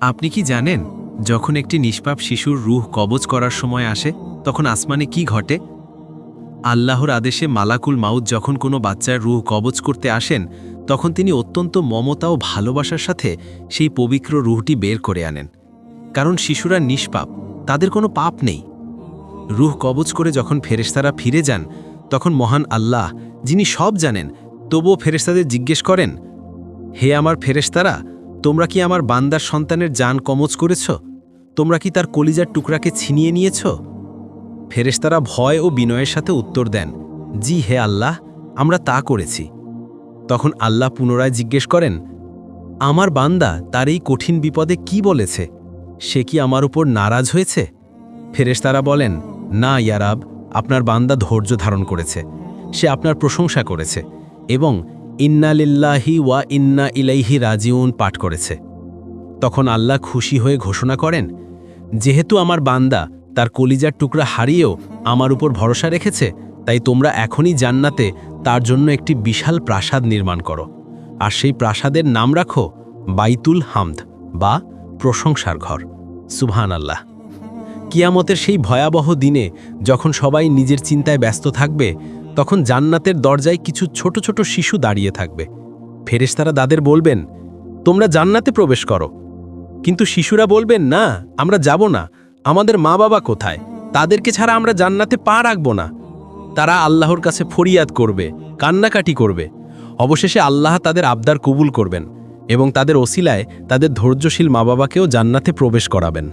আপনি কি জানেন, যখন একটি নিষ্পাপ শিশুর রূহ কবজ করার সময় আসে তখন আসমানে কি ঘটে? আল্লাহর আদেশে মালাকুল মাউত যখন কোনো বাচ্চার রূহ কবজ করতে আসেন, তখন তিনি অত্যন্ত মমতা ও ভালোবাসার সাথে সেই পবিত্র রূহটি বের করে আনেন। কারণ শিশুরা নিষ্পাপ, তাদের কোনো পাপ নেই। রূহ কবজ করে যখন ফেরেশতারা ফিরে যান, তখন মহান আল্লাহ, যিনি সব জানেন, তবুও ফেরেশতাদের জিজ্ঞেস করেন, হে আমার ফেরেশতারা, তোমরা কি আমার বান্দার সন্তানের জান কবজ করেছ? তোমরা কি তার কলিজার টুকরাকে ছিনিয়ে নিয়েছ? ফেরেশতারা ভয় ও বিনয়ের সাথে উত্তর দেন, জি হে আল্লাহ, আমরা তা করেছি। তখন আল্লাহ পুনরায় জিজ্ঞেস করেন, আমার বান্দা তার এই কঠিন বিপদে কি বলেছে? সে কি আমার উপর নারাজ হয়েছে? ফেরেশতারা বলেন, না ইয়া রাব, আপনার বান্দা ধৈর্য ধারণ করেছে, সে আপনার প্রশংসা করেছে এবং ইন্না লিল্লাহি ওয়া ইন্না ইলাইহি রাজিউন পাঠ করেছে। তখন আল্লাহ খুশি হয়ে ঘোষণা করেন, যেহেতু আমার বান্দা তার কলিজার টুকরা হারিয়েও আমার উপর ভরসা রেখেছে, তাই তোমরা এখনই জান্নাতে তার জন্য একটি বিশাল প্রাসাদ নির্মাণ করো, আর সেই প্রাসাদের নাম রাখো বাইতুল হামদ বা প্রশংসার ঘর। সুবহানাল্লাহ। কিয়ামতের সেই ভয়াবহ দিনে যখন সবাই নিজের চিন্তায় ব্যস্ত থাকবে, তখন জান্নাতের দরজায় কিছু ছোট ছোট শিশু দাঁড়িয়ে থাকবে। ফেরেশতারা তাদের বলবেন, তোমরা জান্নাতে প্রবেশ করো। কিন্তু শিশুরা বলবেন, না, আমরা যাব না, আমাদের মা বাবা কোথায়? তাদেরকে ছাড়া আমরা জান্নাতে পা রাখব না। তারা আল্লাহর কাছে ফরিয়াদ করবে, কান্নাকাটি করবে। অবশেষে আল্লাহ তাদের আবদার কবুল করবেন এবং তাদের ওসিলায় তাদের ধৈর্যশীল মা বাবাকেও জান্নাতে প্রবেশ করাবেন।